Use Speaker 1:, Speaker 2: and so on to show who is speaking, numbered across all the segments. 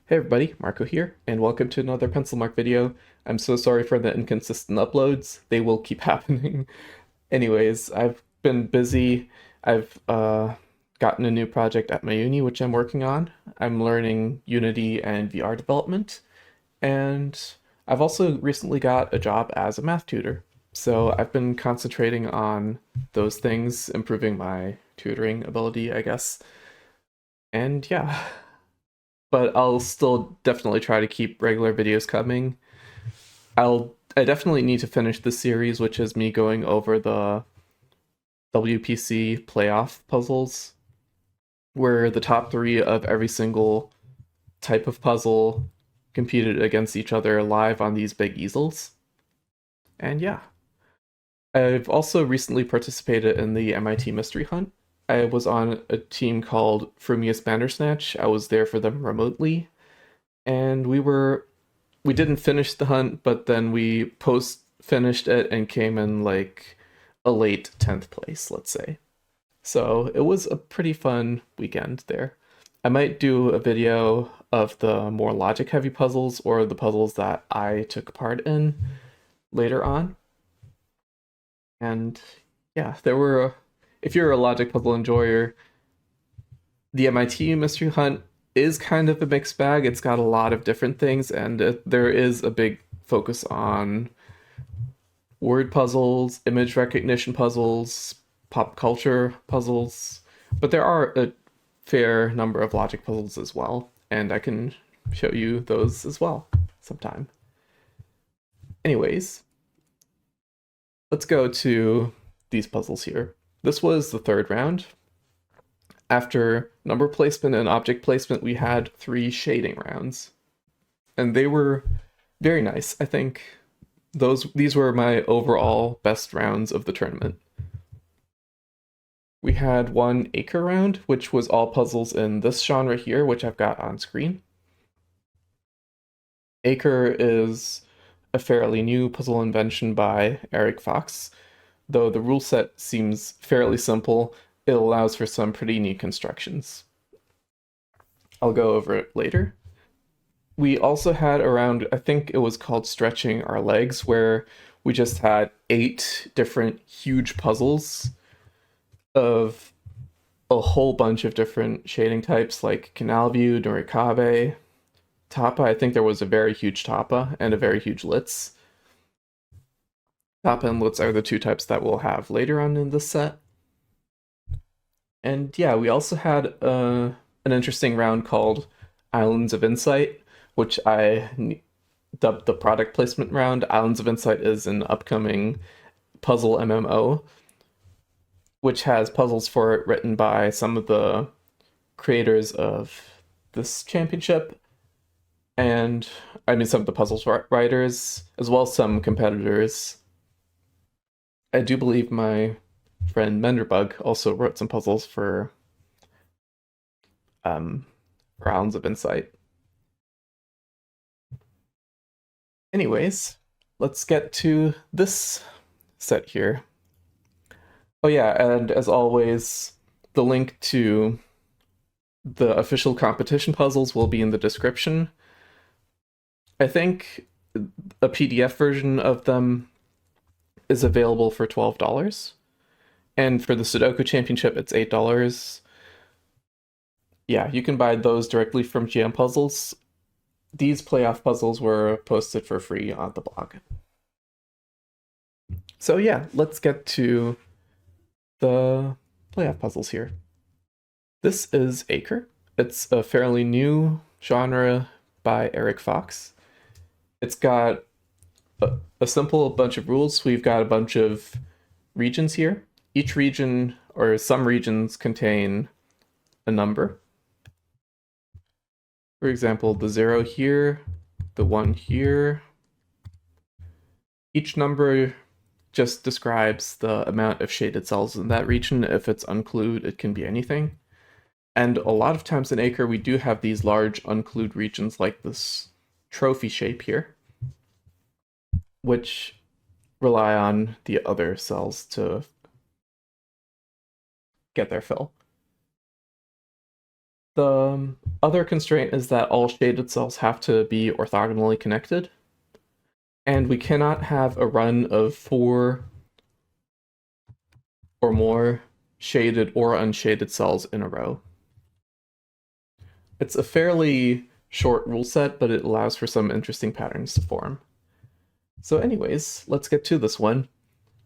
Speaker 1: Hey everybody, Marco here, and welcome to another pencil mark video. I'm so sorry for the inconsistent uploads. They will keep happening. Anyways, I've been busy. I've gotten a new project at my uni, which I'm working on. I'm learning Unity and VR development, and I've also recently got a job as a math tutor. So I've been concentrating on those things, improving my tutoring ability, I guess. And yeah, but I'll still definitely try to keep regular videos coming. I definitely need to finish the series, which is me going over the WPC playoff puzzles, where the top three of every single type of puzzle competed against each other live on these big easels. And yeah, I've also recently participated in the MIT Mystery Hunt. I was on a team called Frumious Bandersnatch. I was there for them remotely, and we didn't finish the hunt, but then we post finished it and came in like a late 10th place, let's say. So it was a pretty fun weekend there. I might do a video of the more logic heavy puzzles or the puzzles that I took part in later on. And yeah, if you're a logic puzzle enjoyer, the MIT Mystery Hunt is kind of a mixed bag. It's got a lot of different things, and there is a big focus on word puzzles, image recognition puzzles, pop culture puzzles, but there are a fair number of logic puzzles as well, and I can show you those as well sometime. Anyways, let's go to these puzzles here. This was the third round. After number placement and object placement, we had three shading rounds, and they were very nice. I think these were my overall best rounds of the tournament. We had one Aqre round, which was all puzzles in this genre here, which I've got on screen. Aqre is a fairly new puzzle invention by Eric Fox, though the rule set seems fairly simple. It allows for some pretty neat constructions. I'll go over it later. We also had around, I think it was called Stretching Our Legs, where we just had 8 different huge puzzles of a whole bunch of different shading types like Canal View, Norikabe, Tapa. I think there was a very huge Tapa and a very huge Litz. Tapa and Litz are the two types that we'll have later on in this set. And yeah, we also had an interesting round called Islands of Insight, which I dubbed the product placement round. Islands of Insight is an upcoming puzzle MMO, which has puzzles for it written by some of the creators of this championship, and I mean some of the puzzles writers, as well as some competitors. I do believe my friend Menderbug also wrote some puzzles um for Islands of Insight. Anyways, let's get to this set here. Oh yeah, and as always, the link to the official competition puzzles will be in the description. I think a PDF version of them is available for $12. And for the Sudoku Championship, it's $8. Yeah, you can buy those directly from GM Puzzles. These playoff puzzles were posted for free on the blog. So yeah, let's get to the playoff puzzles here. This is Aqre. It's a fairly new genre by Eric Fox. It's got a simple bunch of rules. We've got a bunch of regions here. Each region, or some regions, contain a number. For example, the 0 here, the 1 here. Each number just describes the amount of shaded cells in that region. If it's unclude, it can be anything. And a lot of times in Aqre, we do have these large unclude regions like this trophy shape here, which rely on the other cells to get their fill. The other constraint is that all shaded cells have to be orthogonally connected, and we cannot have a run of 4 or more shaded or unshaded cells in a row. It's a fairly short rule set, but it allows for some interesting patterns to form. So anyways, let's get to this one.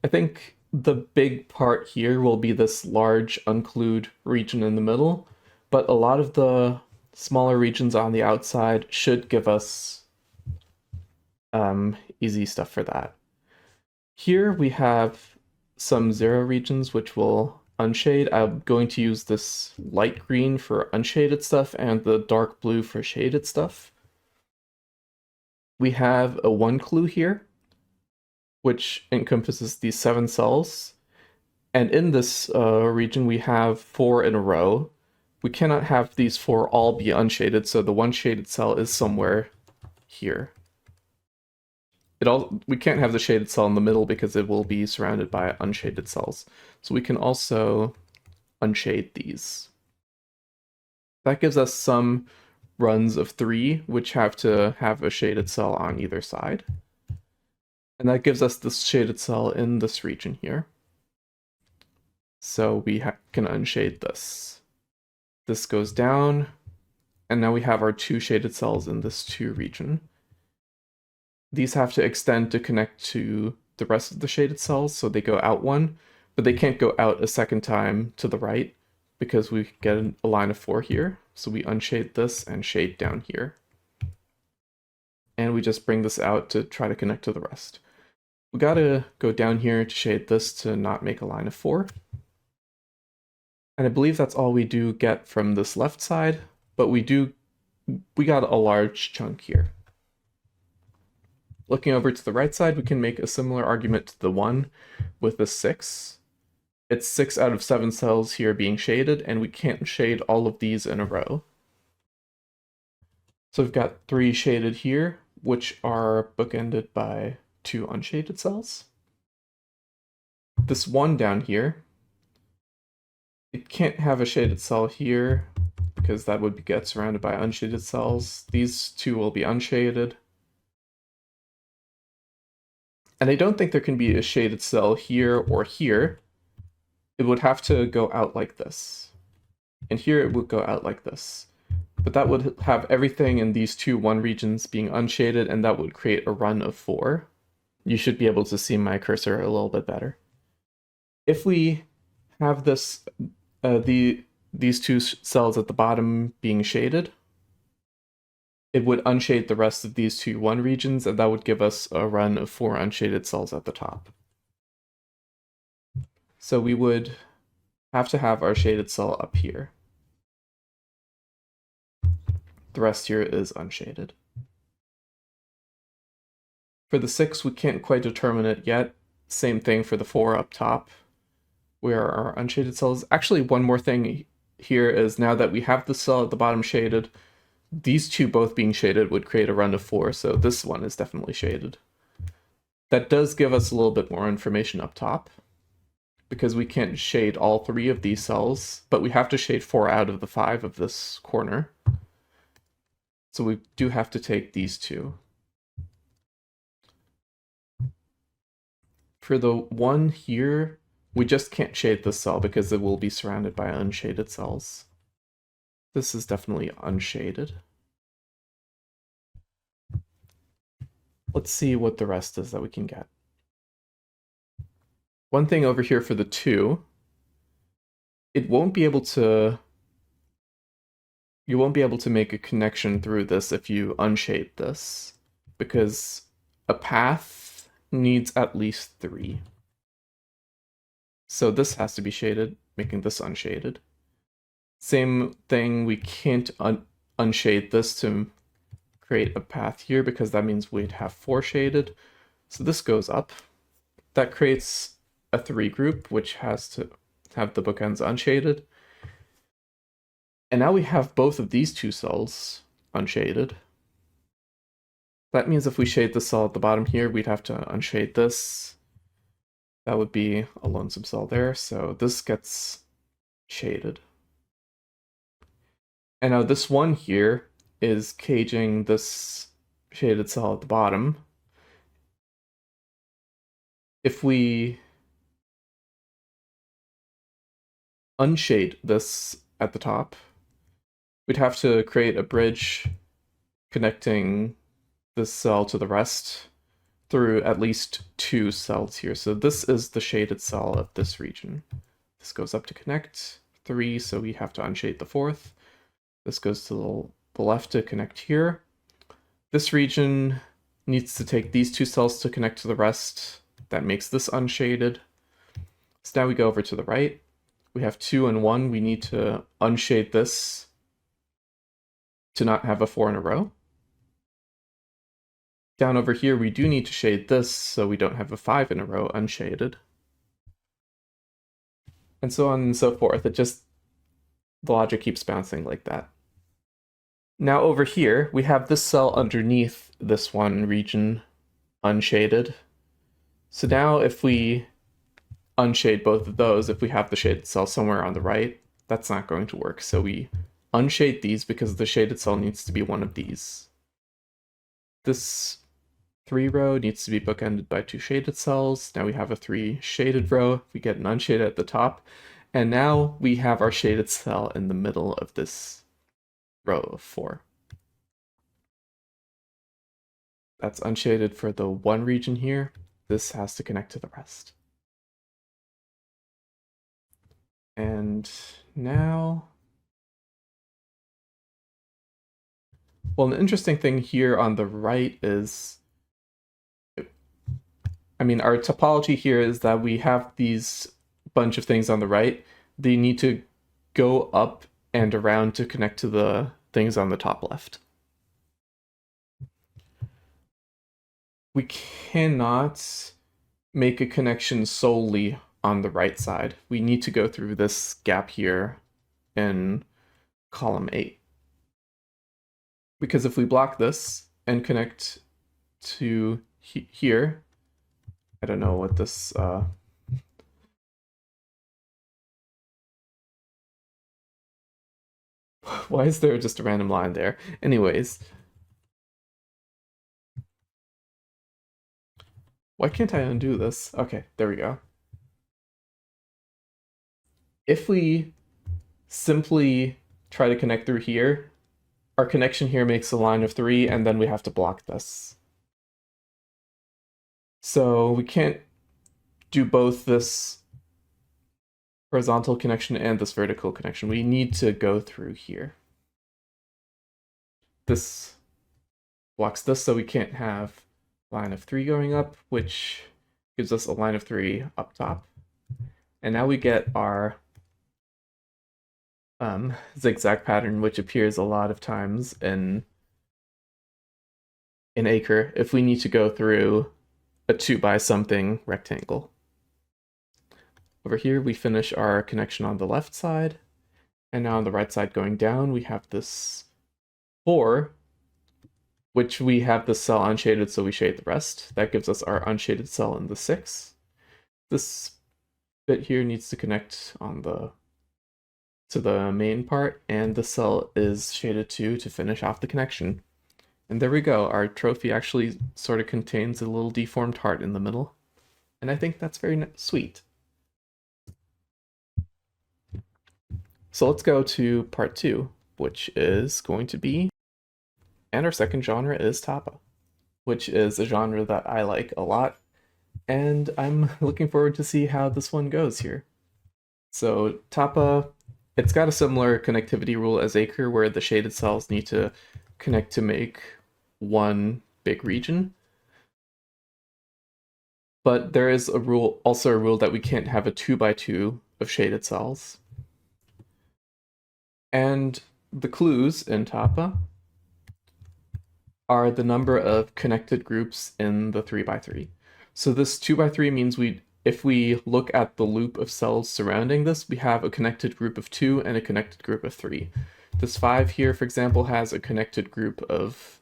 Speaker 1: I think the big part here will be this large unclued region in the middle, but a lot of the smaller regions on the outside should give us easy stuff for that. Here we have some 0 regions which will unshade. I'm going to use this light green for unshaded stuff and the dark blue for shaded stuff. We have a 1 clue here, which encompasses these 7 cells. And in this region, we have 4 in a row. We cannot have these 4 all be unshaded, so the one shaded cell is somewhere here. We can't have the shaded cell in the middle because it will be surrounded by unshaded cells. So we can also unshade these. That gives us some runs of 3, which have to have a shaded cell on either side. And that gives us this shaded cell in this region here. So we can unshade this. This goes down, and now we have our 2 shaded cells in this 2 region. These have to extend to connect to the rest of the shaded cells, so they go out 1, but they can't go out a second time to the right because we get a line of 4 here. So we unshade this and shade down here. And we just bring this out to try to connect to the rest. We gotta go down here to shade this to not make a line of 4. And I believe that's all we do get from this left side, but we got a large chunk here. Looking over to the right side, we can make a similar argument to the 1 with the 6. It's 6 out of 7 cells here being shaded, and we can't shade all of these in a row. So we've got 3 shaded here, which are bookended by 2 unshaded cells. This 1 down here, it can't have a shaded cell here because that would get surrounded by unshaded cells. These 2 will be unshaded. And I don't think there can be a shaded cell here or here. It would have to go out like this. And here it would go out like this. But that would have everything in these 2 1 regions being unshaded, and that would create a run of 4. You should be able to see my cursor a little bit better. If we have this, these 2 cells at the bottom being shaded, it would unshade the rest of these 2 1 regions, and that would give us a run of 4 unshaded cells at the top. So we would have to have our shaded cell up here. The rest here is unshaded. For the 6, we can't quite determine it yet. Same thing for the 4 up top, where our unshaded cells. Actually, one more thing here is now that we have the cell at the bottom shaded, these 2 both being shaded would create a run of 4, so this one is definitely shaded. That does give us a little bit more information up top, because we can't shade all 3 of these cells, but we have to shade 4 out of the 5 of this corner. So we do have to take these 2. For the 1 here, we just can't shade this cell because it will be surrounded by unshaded cells. This is definitely unshaded. Let's see what the rest is that we can get. One thing over here for the 2, you won't be able to make a connection through this if you unshade this, because a path needs at least 3. So this has to be shaded, making this unshaded. Same thing, we can't unshade this to create a path here because that means we'd have 4 shaded. So this goes up. That creates a 3 group, which has to have the bookends unshaded. And now we have both of these 2 cells unshaded. That means if we shade the cell at the bottom here, we'd have to unshade this. That would be a lonesome cell there, so this gets shaded. And now this one here is caging this shaded cell at the bottom. If we unshade this at the top, we'd have to create a bridge connecting this cell to the rest through at least 2 cells here. So this is the shaded cell of this region. This goes up to connect 3, so we have to unshade the 4th. This goes to the left to connect here. This region needs to take these 2 cells to connect to the rest. That makes this unshaded. So now we go over to the right. We have 2 and 1. We need to unshade this to not have a 4 in a row. Down over here, we do need to shade this so we don't have a 5 in a row unshaded. And so on and so forth. The logic keeps bouncing like that. Now over here, we have this cell underneath this one region unshaded. So now if we unshade both of those, if we have the shaded cell somewhere on the right, that's not going to work. So we unshade these because the shaded cell needs to be one of these. This 3 row needs to be bookended by 2 shaded cells. Now we have a 3 shaded row. We get an unshaded at the top. And now we have our shaded cell in the middle of this row of 4. That's unshaded for the 1 region here. This has to connect to the rest. And now, well, an interesting thing here on the right is, our topology here is that we have these bunch of things on the right. They need to go up and around to connect to the things on the top left. We cannot make a connection solely on the right side. We need to go through this gap here in column 8. Because if we block this and connect to here, I don't know what this why is there just a random line there? Anyways, why can't I undo this? Okay, there we go. If we simply try to connect through here, our connection here makes a line of 3, and then we have to block this. So we can't do both this horizontal connection and this vertical connection. We need to go through here. This blocks this, so we can't have line of 3 going up, which gives us a line of 3 up top. And now we get our zigzag pattern, which appears a lot of times in Aqre if we need to go through a 2 by something rectangle. Over here, we finish our connection on the left side, and now on the right side going down, we have this 4, which we have the cell unshaded, so we shade the rest. That gives us our unshaded cell in the 6. This bit here needs to connect on to the main part, and the cell is shaded too to finish off the connection. And there we go. Our trophy actually sort of contains a little deformed heart in the middle. And I think that's very sweet. So let's go to part 2, which is going to be, and our second genre is Tapa, which is a genre that I like a lot. And I'm looking forward to see how this one goes here. So Tapa, it's got a similar connectivity rule as Aqre, where the shaded cells need to connect to make one big region. But there is also a rule that we can't have a 2 by 2 of shaded cells. And the clues in Tapa are the number of connected groups in the 3 by 3. So this 2 by 3 means if we look at the loop of cells surrounding this, we have a connected group of 2 and a connected group of 3. This 5 here, for example, has a connected group of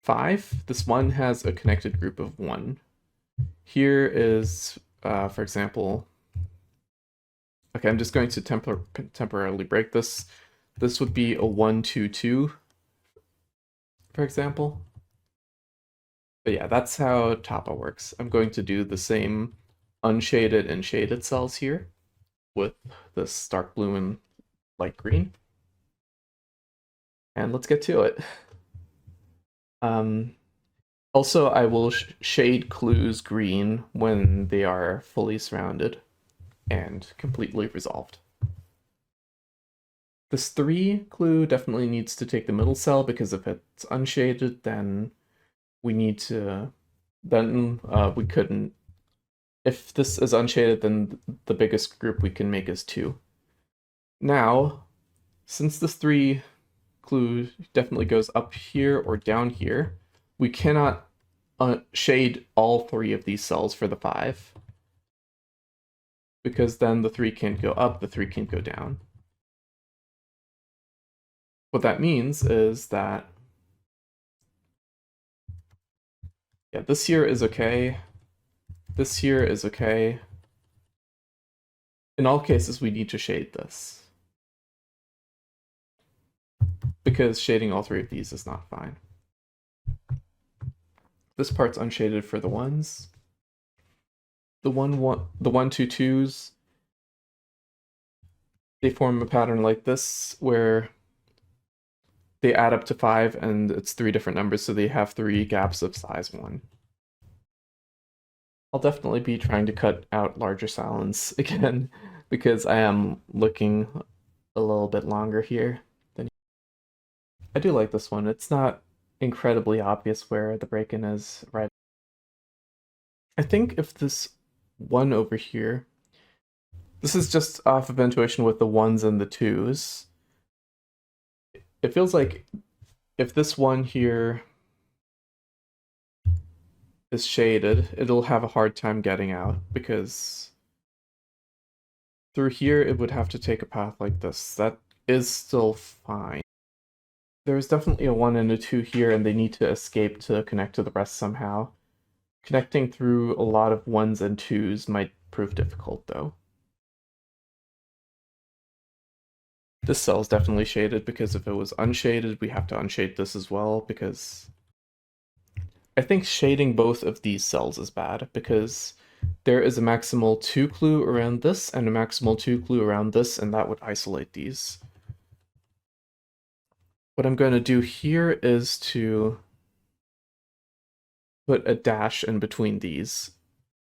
Speaker 1: 5. This 1 has a connected group of 1. Here is, for example, okay, I'm just going to temporarily break this. this would be a 1, 2, 2, for example. But yeah, that's how Tapa works. I'm going to do the same unshaded and shaded cells here with this dark blue and light green. And let's get to it. Also, I will shade clues green when they are fully surrounded and completely resolved. This 3 clue definitely needs to take the middle cell, because if it's unshaded, then we need to, we couldn't, if this is unshaded, then the biggest group we can make is 2. Now, since this 3 clue definitely goes up here or down here, we cannot shade all 3 of these cells for the 5, because then the 3 can't go up, the 3 can't go down. What that means is that, yeah, this here is okay, this here is okay. In all cases, we need to shade this, because shading all 3 of these is not fine. This part's unshaded for the 1s. The 1, 2, 2s, they form a pattern like this where they add up to 5 and it's 3 different numbers, so they have 3 gaps of size 1. I'll definitely be trying to cut out larger silence again, because I am looking a little bit longer here. I do like this one. It's not incredibly obvious where the break-in is right. I think if this 1 over here, this is just off of intuition with the 1s and the 2s. It feels like if this 1 here is shaded, it'll have a hard time getting out, because through here it would have to take a path like this. That is still fine. There's definitely a 1 and a 2 here, and they need to escape to connect to the rest somehow. Connecting through a lot of 1s and 2s might prove difficult, though. This cell is definitely shaded, because if it was unshaded, we have to unshade this as well, because I think shading both of these cells is bad, because there is a maximal 2 clue around this and a maximal 2 clue around this, and that would isolate these. What I'm going to do here is to put a dash in between these.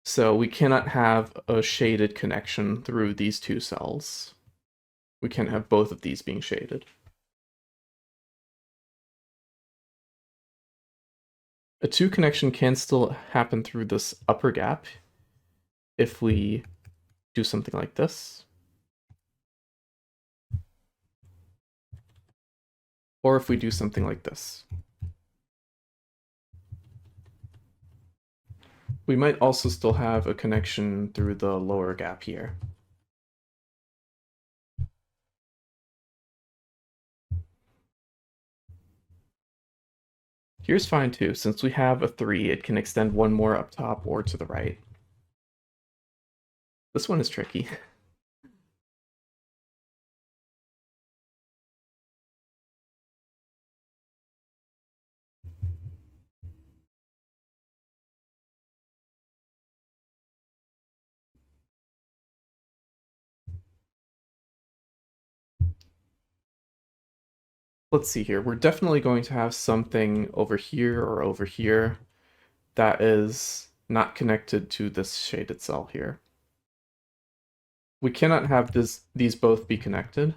Speaker 1: So we cannot have a shaded connection through these 2 cells. We can't have both of these being shaded. A 2 connection can still happen through this upper gap if we do something like this. Or if we do something like this. We might also still have a connection through the lower gap here. Here's fine too. Since we have a 3, it can extend 1 more up top or to the right. This one is tricky. Let's see here. We're definitely going to have something over here or over here that is not connected to this shaded cell here. We cannot have these both be connected.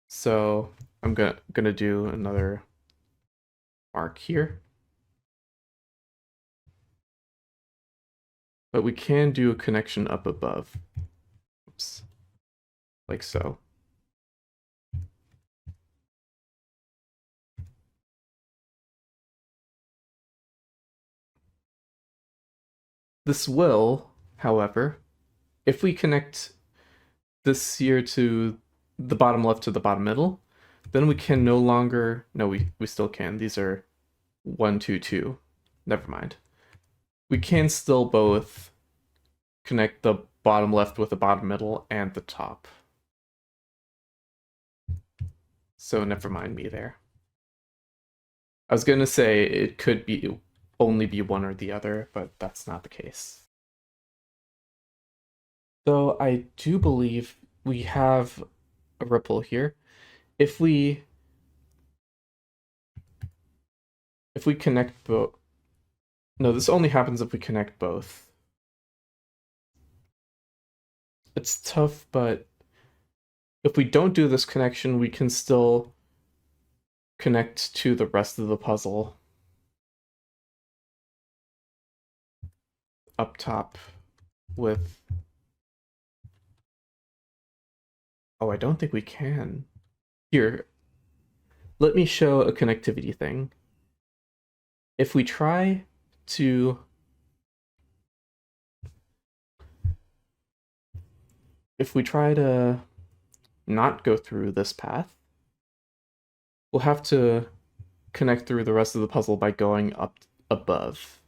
Speaker 1: So I'm gonna do another mark here. But we can do a connection up above. Oops. Like so. This will, however, if we connect this here to the bottom left to the bottom middle, then we can no longer, no, we still can. These are 1, 2, 2. Never mind. We can still both connect the bottom left with the bottom middle and the top. So never mind me there. I was gonna say it could be only be one or the other, but that's not the case. So I do believe we have a ripple here. If we connect both, no, this only happens if we connect both. It's tough, but if we don't do this connection, we can still connect to the rest of the puzzle up top with... Oh, I don't think we can. Here, let me show a connectivity thing. If we try to... If we try to not go through this path, we'll have to connect through the rest of the puzzle by going up above.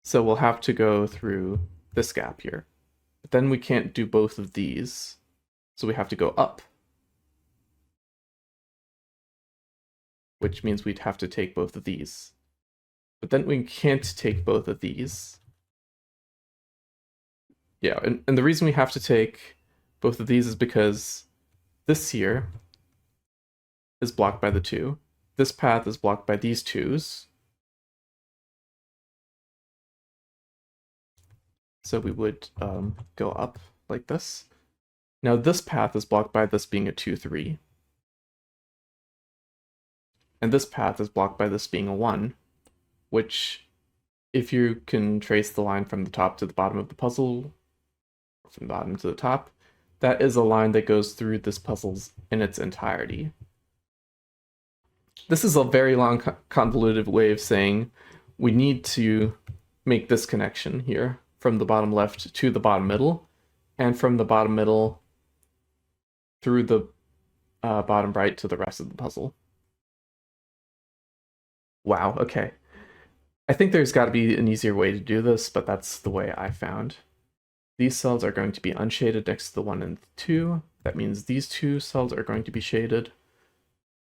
Speaker 1: So we'll have to go through this gap here. But then we can't do both of these. So we have to go up. Which means we'd have to take both of these. But then we can't take both of these. Yeah, and the reason we have to take both of these is because this here is blocked by the 2. This path is blocked by these 2s. So we would go up like this. Now this path is blocked by this being a 2-3. And this path is blocked by this being a 1, which, if you can trace the line from the top to the bottom of the puzzle, or from the bottom to the top, that is a line that goes through this puzzle in its entirety. This is a very long, convoluted way of saying we need to make this connection here from the bottom left to the bottom middle, and from the bottom middle through the bottom right to the rest of the puzzle. Wow, okay. I think there's got to be an easier way to do this, but that's the way I found. These cells are going to be unshaded next to the 1 and the 2. That means these 2 cells are going to be shaded.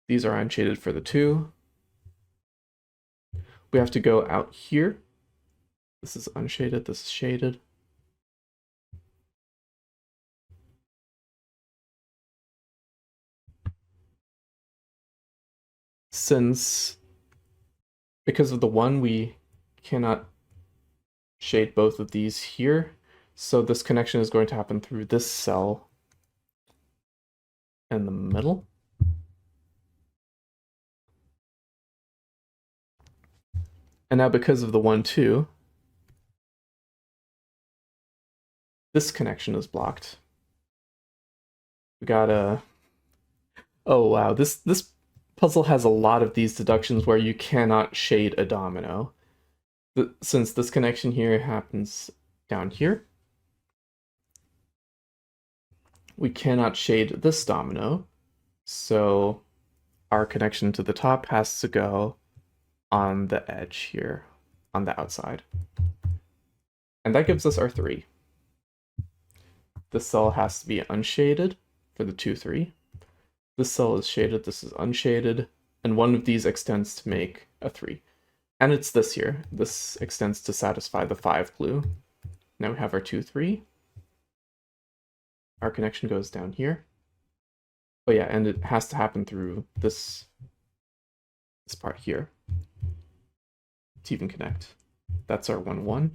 Speaker 1: These are unshaded for the 2. We have to go out here. This is unshaded, this is shaded. Since, because of the 1, we cannot shade both of these here, so this connection is going to happen through this cell in the middle. And now because of the 1-2, this connection is blocked. We gotta... Oh wow, this puzzle has a lot of these deductions where you cannot shade a domino. Since this connection here happens down here, we cannot shade this domino, so our connection to the top has to go on the edge here, on the outside. And that gives us our 3. This cell has to be unshaded for the 2-3. This cell is shaded, this is unshaded, and one of these extends to make a 3. And it's this here. This extends to satisfy the 5 clue. Now we have our 2-3. Our connection goes down here. Oh yeah, and it has to happen through this part here to even connect. That's our 1-1.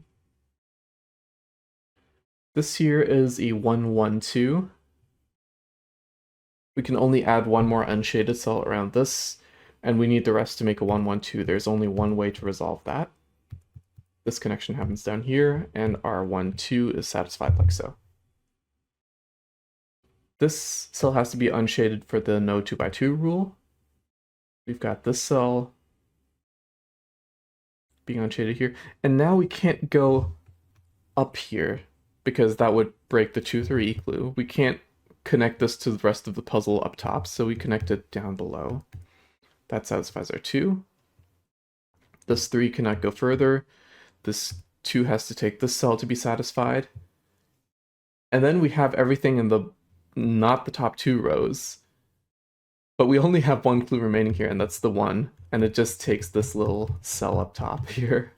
Speaker 1: This here is a 1-1-2. We can only add one more unshaded cell around this, and we need the rest to make a 1-1-2. There's only one way to resolve that. This connection happens down here, and our 1-2 is satisfied like so. This cell has to be unshaded for the no 2x2 rule. We've got this cell being unshaded here, and now we can't go up here because that would break the 2-3 clue. We can't connect this to the rest of the puzzle up top, so we connect it down below. That satisfies our 2. This 3 cannot go further. This 2 has to take this cell to be satisfied. And then we have everything in the not the top two rows. But we only have one clue remaining here, and that's the one. And it just takes this little cell up top here.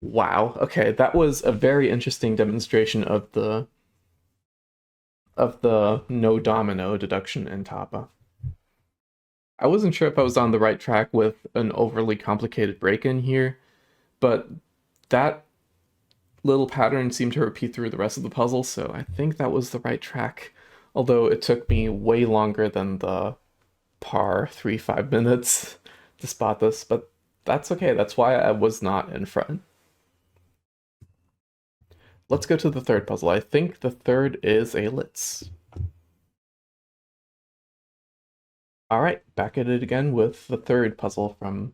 Speaker 1: Wow. Okay, that was a very interesting demonstration of the no domino deduction in Tapa. I wasn't sure if I was on the right track with an overly complicated break-in here, but that little pattern seemed to repeat through the rest of the puzzle, so I think that was the right track. Although it took me way longer than the par 3-5 minutes to spot this, but that's okay. That's why I was not in front. Let's go to the third puzzle. I think the third is a Litz. All right, back at it again with the third puzzle from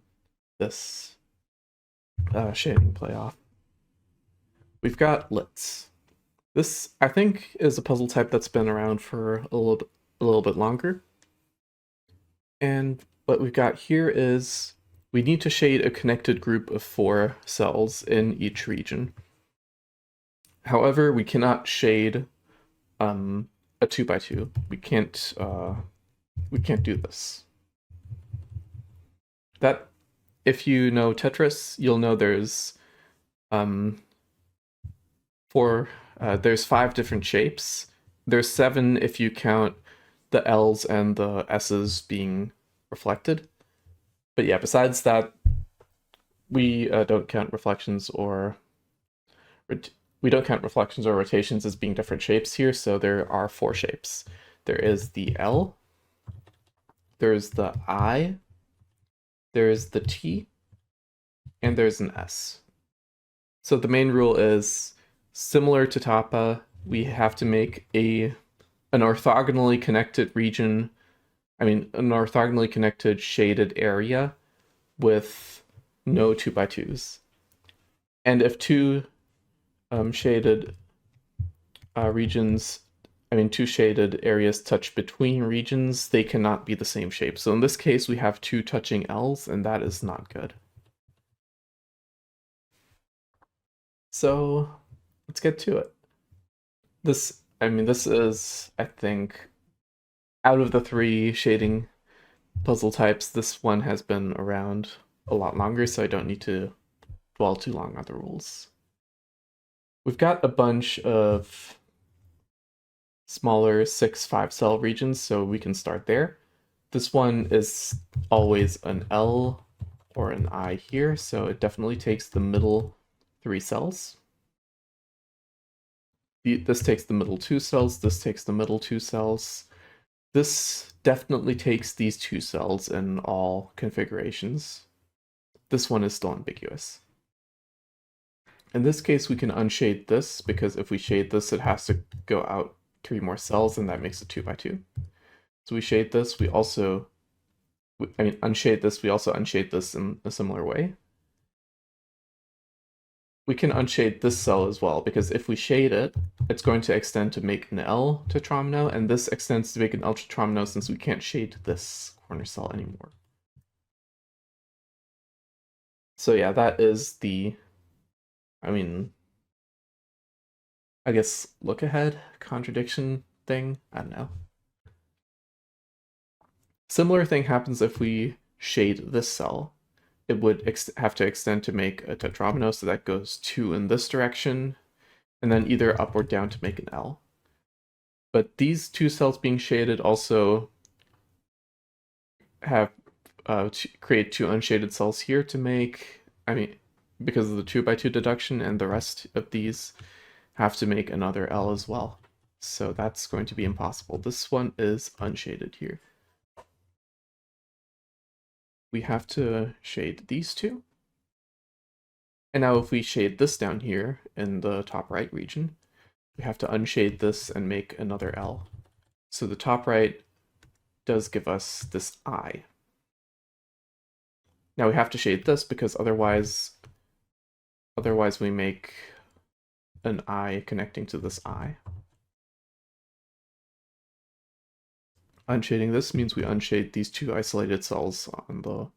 Speaker 1: this shading playoff. We've got Litz. This, I think, is a puzzle type that's been around for a little bit longer. And what we've got here is we need to shade a connected group of 4 cells in each region. However, we cannot shade a 2x2. We can't do this. That, if you know Tetris, you'll know there's there's 5 different shapes. There's 7 if you count the L's and the S's being reflected. But yeah, besides that, we don't count reflections or rotations as being different shapes here. So there are 4 shapes. There is the L, there's the I, there's the T, and there's an S. So the main rule is similar to Tapa. We have to make an orthogonally connected region, an orthogonally connected shaded area with no 2x2s. And if 2 shaded regions, two shaded areas touch between regions, they cannot be the same shape. So in this case, we have 2 touching L's, and that is not good. So let's get to it. This is, I think, out of the 3 shading puzzle types, this one has been around a lot longer, so I don't need to dwell too long on the rules. We've got a bunch of smaller 6 5-cell regions, so we can start there. This one is always an L or an I here, so it definitely takes the middle 3 cells. This takes the middle 2 cells, this takes the middle 2 cells. This definitely takes these 2 cells in all configurations. This one is still ambiguous. In this case, we can unshade this, because if we shade this, it has to go out 3 more cells, and that makes it 2x2. So we shade this, we also, unshade this, we also unshade this in a similar way. We can unshade this cell as well, because if we shade it, it's going to extend to make an L tetromino, and this extends to make an L tetromino since we can't shade this corner cell anymore. So yeah, that is the, I guess look ahead contradiction thing. I don't know. Similar thing happens if we shade this cell. It would have to extend to make a tetromino, so that goes 2 in this direction, and then either up or down to make an L. But these 2 cells being shaded also have create 2 unshaded cells here to make, because of the 2x2 deduction, and the rest of these have to make another L as well. So that's going to be impossible. This one is unshaded here. We have to shade these 2. And now if we shade this down here in the top right region, we have to unshade this and make another L. So the top right does give us this I. Now we have to shade this because otherwise we make an I connecting to this I. Unshading this means we unshade these 2 isolated cells on the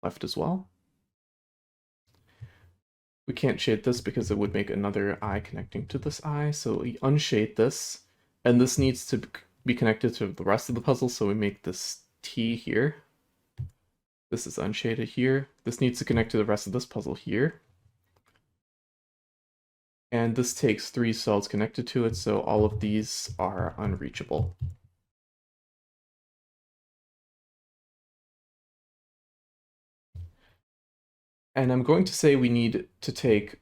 Speaker 1: left as well. We can't shade this because it would make another I connecting to this I, so we unshade this, And this needs to be connected to the rest of the puzzle, so we make this T here. This is unshaded here. This needs to connect to the rest of this puzzle here. And this takes 3 cells connected to it, so all of these are unreachable. And I'm going to say we need to take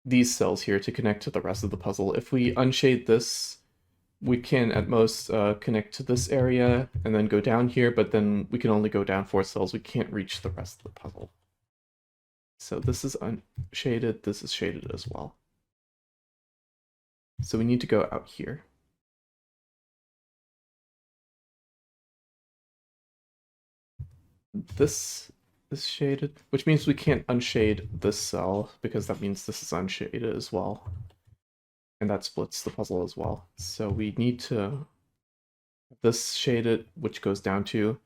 Speaker 1: these cells here to connect to the rest of the puzzle. If we unshade this, we can at most connect to this area and then go down here, but then we can only go down 4 cells. We can't reach the rest of the puzzle. So this is unshaded, this is shaded as well. So we need to go out here. This is shaded, which means we can't unshade this cell, because that means this is unshaded as well. And that splits the puzzle as well. So we need to have this shaded, which goes down to,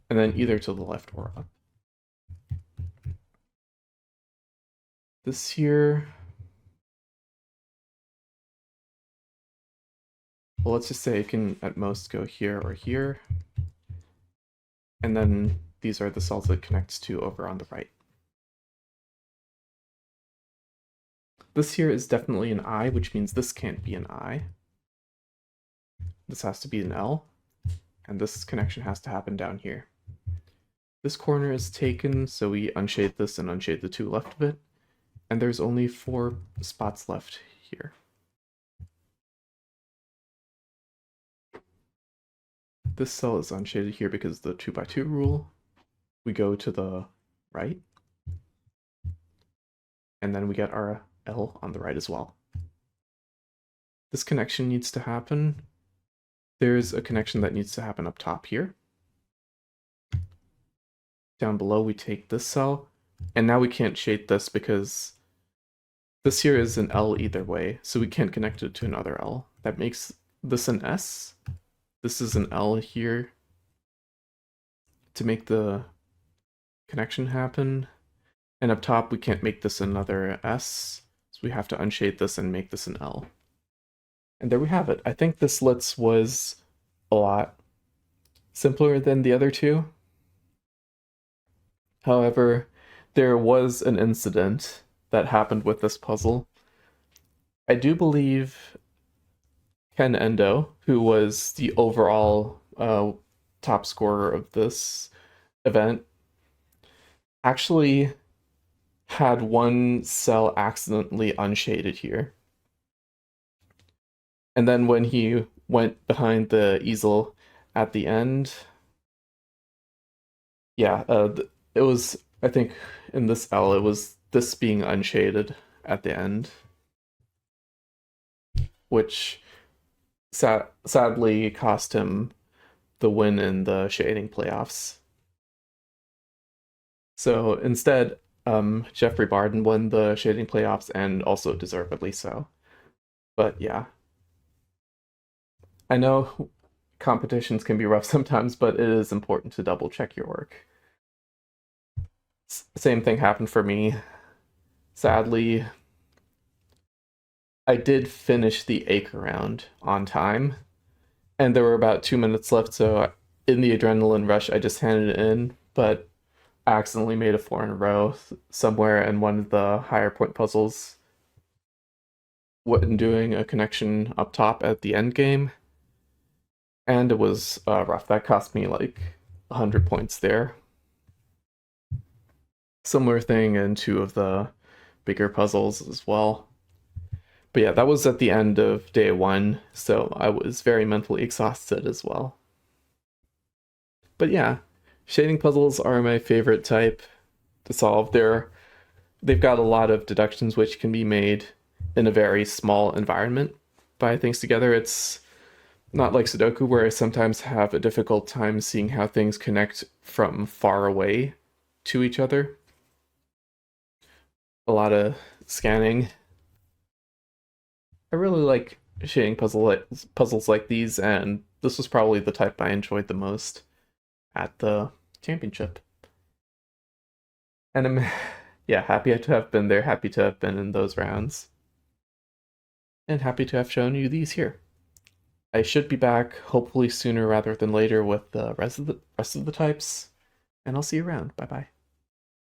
Speaker 1: and then either to the left or up. This here, well, let's just say it can at most go here or here. And then these are the cells that it connects to over on the right. This here is definitely an I, which means this can't be an I. This has to be an L, and this connection has to happen down here. This corner is taken, so we unshade this and unshade the 2 left of it, and there's only 4 spots left here. This cell is unshaded here because of the 2x2 rule. We go to the right, and then we get our L on the right as well. This connection needs to happen. There's a connection that needs to happen up top here. Down below we take this cell, and now we can't shade this because this here is an L either way, so we can't connect it to another L. That makes this an S. This is an L here to make the connection happen. And up top, we can't make this another S, so we have to unshade this and make this an L. And there we have it. I think this Litz was a lot simpler than the other two. However, there was an incident that happened with this puzzle. I do believe Ken Endo, who was the overall top scorer of this event, actually had one cell accidentally unshaded here. And then when he went behind the easel at the end, yeah, it was, I think in this L, it was this being unshaded at the end, which sadly cost him the win in the shading playoffs. So instead, Jeffrey Barden won the shading playoffs, and also deservedly so. But yeah, I know competitions can be rough sometimes, but it is important to double check your work. Same thing happened for me. Sadly, I did finish the Aqre round on time, and there were about 2 minutes left, so in the adrenaline rush, I just handed it in, but I accidentally made a 4 in a row somewhere in one of the higher point puzzles when doing a connection up top at the end game, and it was rough. That cost me like 100 points there. Similar thing in 2 of the bigger puzzles as well. But yeah, that was at the end of day 1, so I was very mentally exhausted as well. But yeah, shading puzzles are my favorite type to solve. They've got a lot of deductions which can be made in a very small environment by things together. It's not like Sudoku, where I sometimes have a difficult time seeing how things connect from far away to each other. A lot of scanning. I really like shading puzzles like these, and this was probably the type I enjoyed the most at the championship. And I'm, yeah, happy to have been there, happy to have been in those rounds, and happy to have shown you these here. I should be back hopefully sooner rather than later with the rest of the types, and I'll see you around. Bye bye.